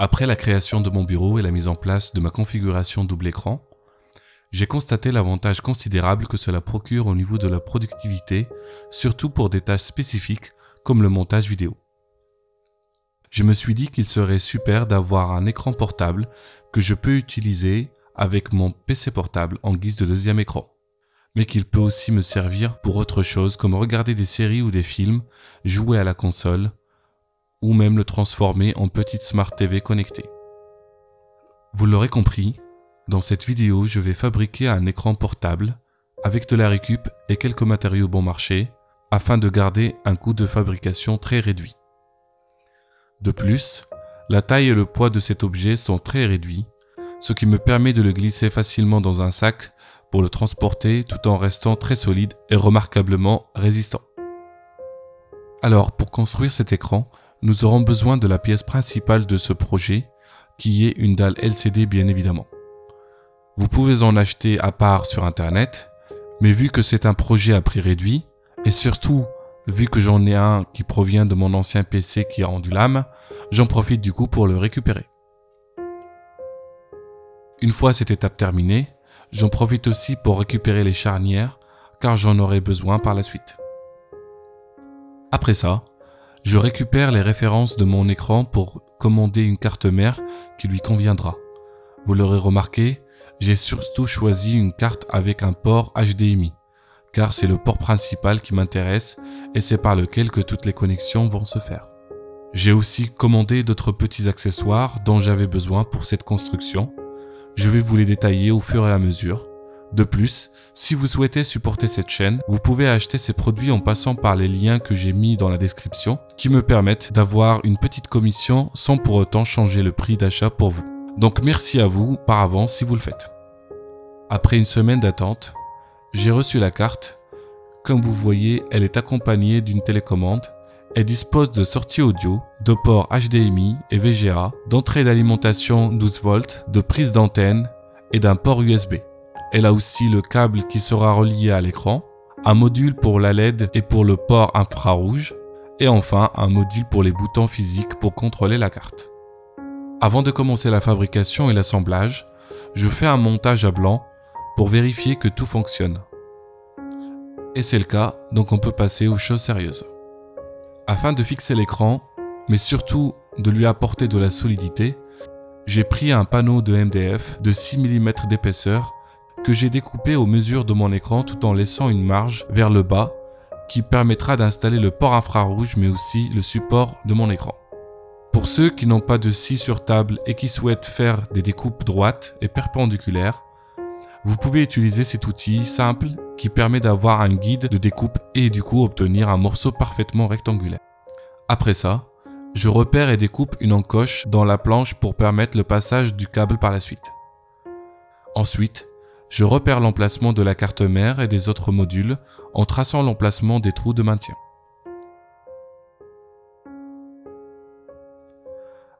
Après la création de mon bureau et la mise en place de ma configuration double écran, j'ai constaté l'avantage considérable que cela procure au niveau de la productivité, surtout pour des tâches spécifiques comme le montage vidéo. Je me suis dit qu'il serait super d'avoir un écran portable que je peux utiliser avec mon PC portable en guise de deuxième écran, mais qu'il peut aussi me servir pour autre chose comme regarder des séries ou des films, jouer à la console, ou même le transformer en petite Smart TV connectée. Vous l'aurez compris, dans cette vidéo, je vais fabriquer un écran portable avec de la récup et quelques matériaux bon marché afin de garder un coût de fabrication très réduit. De plus, la taille et le poids de cet objet sont très réduits, ce qui me permet de le glisser facilement dans un sac pour le transporter tout en restant très solide et remarquablement résistant. Alors, pour construire cet écran, nous aurons besoin de la pièce principale de ce projet, qui est une dalle LCD bien évidemment. Vous pouvez en acheter à part sur internet, mais vu que c'est un projet à prix réduit, et surtout vu que j'en ai un qui provient de mon ancien PC qui a rendu l'âme, j'en profite du coup pour le récupérer. Une fois cette étape terminée, j'en profite aussi pour récupérer les charnières, car j'en aurai besoin par la suite. Après ça, je récupère les références de mon écran pour commander une carte mère qui lui conviendra. Vous l'aurez remarqué, j'ai surtout choisi une carte avec un port HDMI, car c'est le port principal qui m'intéresse et c'est par lequel que toutes les connexions vont se faire. J'ai aussi commandé d'autres petits accessoires dont j'avais besoin pour cette construction. Je vais vous les détailler au fur et à mesure. De plus, si vous souhaitez supporter cette chaîne, vous pouvez acheter ces produits en passant par les liens que j'ai mis dans la description qui me permettent d'avoir une petite commission sans pour autant changer le prix d'achat pour vous. Donc merci à vous par avance si vous le faites. Après une semaine d'attente, j'ai reçu la carte. Comme vous voyez, elle est accompagnée d'une télécommande. Elle dispose de sorties audio, de ports HDMI et VGA, d'entrée d'alimentation 12 volts, de prise d'antenne et d'un port USB. Elle a aussi le câble qui sera relié à l'écran, un module pour la LED et pour le port infrarouge, et enfin un module pour les boutons physiques pour contrôler la carte. Avant de commencer la fabrication et l'assemblage, je fais un montage à blanc pour vérifier que tout fonctionne. Et c'est le cas, donc on peut passer aux choses sérieuses. Afin de fixer l'écran, mais surtout de lui apporter de la solidité, j'ai pris un panneau de MDF de 6 mm d'épaisseur que j'ai découpé aux mesures de mon écran tout en laissant une marge vers le bas qui permettra d'installer le port infrarouge mais aussi le support de mon écran. Pour ceux qui n'ont pas de scie sur table et qui souhaitent faire des découpes droites et perpendiculaires, vous pouvez utiliser cet outil simple qui permet d'avoir un guide de découpe et du coup obtenir un morceau parfaitement rectangulaire. Après ça, je repère et découpe une encoche dans la planche pour permettre le passage du câble par la suite. Ensuite, je repère l'emplacement de la carte mère et des autres modules en traçant l'emplacement des trous de maintien.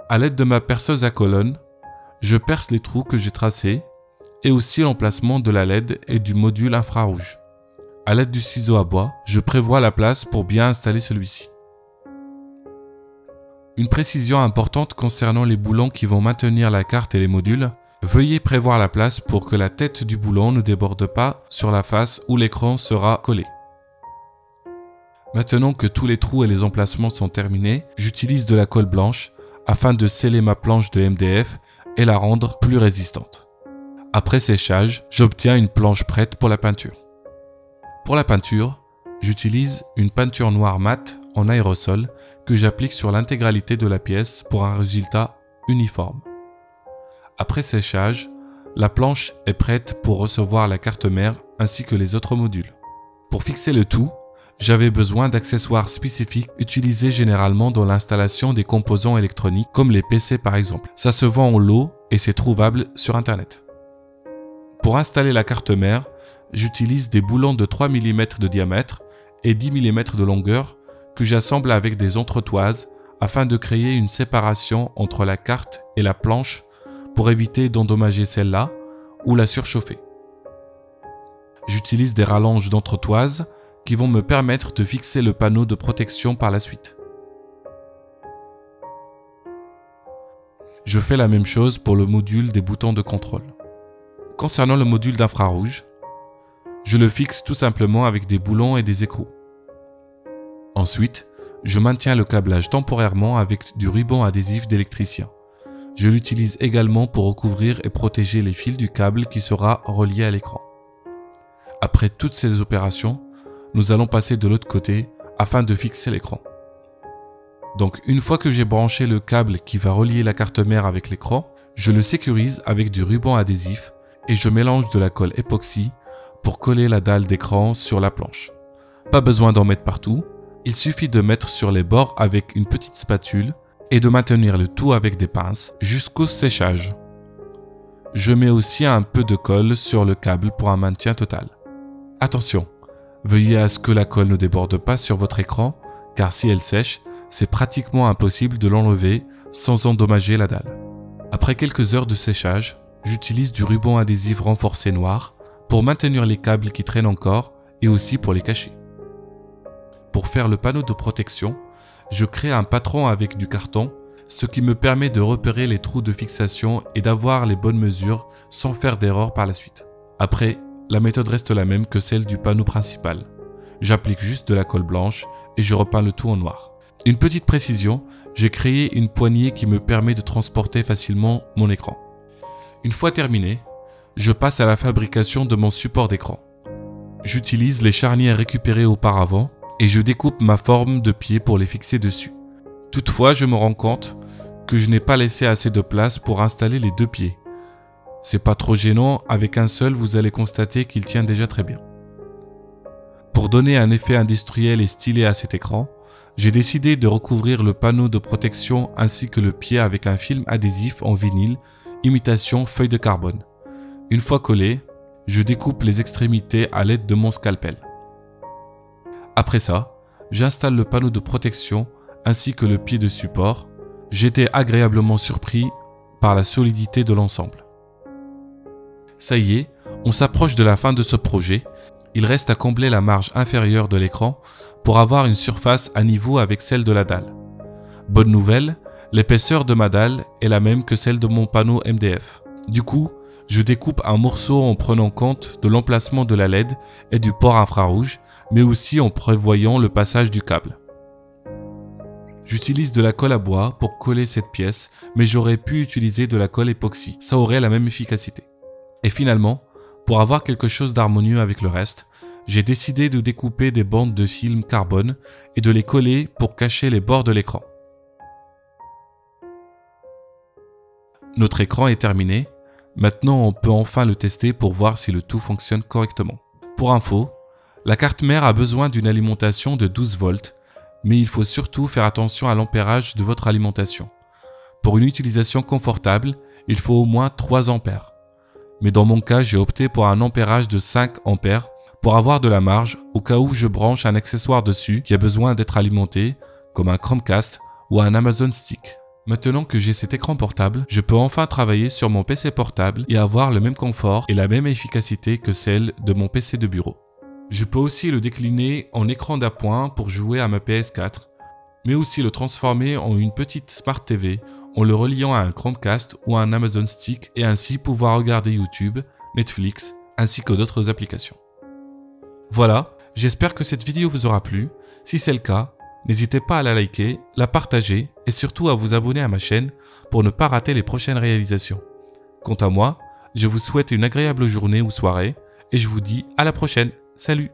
À l'aide de ma perceuse à colonne, je perce les trous que j'ai tracés et aussi l'emplacement de la LED et du module infrarouge. À l'aide du ciseau à bois, je prévois la place pour bien installer celui-ci. Une précision importante concernant les boulons qui vont maintenir la carte et les modules, veuillez prévoir la place pour que la tête du boulon ne déborde pas sur la face où l'écran sera collé. Maintenant que tous les trous et les emplacements sont terminés, j'utilise de la colle blanche afin de sceller ma planche de MDF et la rendre plus résistante. Après séchage, j'obtiens une planche prête pour la peinture. Pour la peinture, j'utilise une peinture noire mate en aérosol que j'applique sur l'intégralité de la pièce pour un résultat uniforme. Après séchage, la planche est prête pour recevoir la carte mère ainsi que les autres modules. Pour fixer le tout, j'avais besoin d'accessoires spécifiques utilisés généralement dans l'installation des composants électroniques comme les PC par exemple. Ça se vend en lot et c'est trouvable sur internet. Pour installer la carte mère, j'utilise des boulons de 3 mm de diamètre et 10 mm de longueur que j'assemble avec des entretoises afin de créer une séparation entre la carte et la planche pour éviter d'endommager celle-là ou la surchauffer. J'utilise des rallonges d'entretoises qui vont me permettre de fixer le panneau de protection par la suite. Je fais la même chose pour le module des boutons de contrôle. Concernant le module d'infrarouge, je le fixe tout simplement avec des boulons et des écrous. Ensuite, je maintiens le câblage temporairement avec du ruban adhésif d'électricien. Je l'utilise également pour recouvrir et protéger les fils du câble qui sera relié à l'écran. Après toutes ces opérations, nous allons passer de l'autre côté afin de fixer l'écran. Donc une fois que j'ai branché le câble qui va relier la carte mère avec l'écran, je le sécurise avec du ruban adhésif et je mélange de la colle époxy pour coller la dalle d'écran sur la planche. Pas besoin d'en mettre partout, il suffit de mettre sur les bords avec une petite spatule et de maintenir le tout avec des pinces jusqu'au séchage. Je mets aussi un peu de colle sur le câble pour un maintien total. Attention, veuillez à ce que la colle ne déborde pas sur votre écran car si elle sèche, c'est pratiquement impossible de l'enlever sans endommager la dalle. Après quelques heures de séchage, j'utilise du ruban adhésif renforcé noir pour maintenir les câbles qui traînent encore et aussi pour les cacher. Pour faire le panneau de protection, je crée un patron avec du carton, ce qui me permet de repérer les trous de fixation et d'avoir les bonnes mesures sans faire d'erreur par la suite. Après, la méthode reste la même que celle du panneau principal. J'applique juste de la colle blanche et je repeins le tout en noir. Une petite précision, j'ai créé une poignée qui me permet de transporter facilement mon écran. Une fois terminé, je passe à la fabrication de mon support d'écran. J'utilise les charnières récupérées auparavant et je découpe ma forme de pied pour les fixer dessus. Toutefois, je me rends compte que je n'ai pas laissé assez de place pour installer les deux pieds. C'est pas trop gênant, avec un seul vous allez constater qu'il tient déjà très bien. Pour donner un effet industriel et stylé à cet écran, j'ai décidé de recouvrir le panneau de protection ainsi que le pied avec un film adhésif en vinyle, imitation feuille de carbone. Une fois collé, je découpe les extrémités à l'aide de mon scalpel. Après ça, j'installe le panneau de protection ainsi que le pied de support. J'étais agréablement surpris par la solidité de l'ensemble. Ça y est, on s'approche de la fin de ce projet. Il reste à combler la marge inférieure de l'écran pour avoir une surface à niveau avec celle de la dalle. Bonne nouvelle, l'épaisseur de ma dalle est la même que celle de mon panneau MDF. Du coup, je découpe un morceau en prenant compte de l'emplacement de la LED et du port infrarouge, mais aussi en prévoyant le passage du câble. J'utilise de la colle à bois pour coller cette pièce, mais j'aurais pu utiliser de la colle époxy, ça aurait la même efficacité. Et finalement, pour avoir quelque chose d'harmonieux avec le reste, j'ai décidé de découper des bandes de film carbone et de les coller pour cacher les bords de l'écran. Notre écran est terminé, maintenant on peut enfin le tester pour voir si le tout fonctionne correctement. Pour info, la carte mère a besoin d'une alimentation de 12 volts, mais il faut surtout faire attention à l'ampérage de votre alimentation. Pour une utilisation confortable, il faut au moins 3 ampères. Mais dans mon cas, j'ai opté pour un ampérage de 5 ampères pour avoir de la marge au cas où je branche un accessoire dessus qui a besoin d'être alimenté, comme un Chromecast ou un Amazon Stick. Maintenant que j'ai cet écran portable, je peux enfin travailler sur mon PC portable et avoir le même confort et la même efficacité que celle de mon PC de bureau. Je peux aussi le décliner en écran d'appoint pour jouer à ma PS4, mais aussi le transformer en une petite Smart TV en le reliant à un Chromecast ou à un Amazon Stick et ainsi pouvoir regarder YouTube, Netflix ainsi que d'autres applications. Voilà, j'espère que cette vidéo vous aura plu. Si c'est le cas, n'hésitez pas à la liker, la partager et surtout à vous abonner à ma chaîne pour ne pas rater les prochaines réalisations. Quant à moi, je vous souhaite une agréable journée ou soirée et je vous dis à la prochaine. Salut!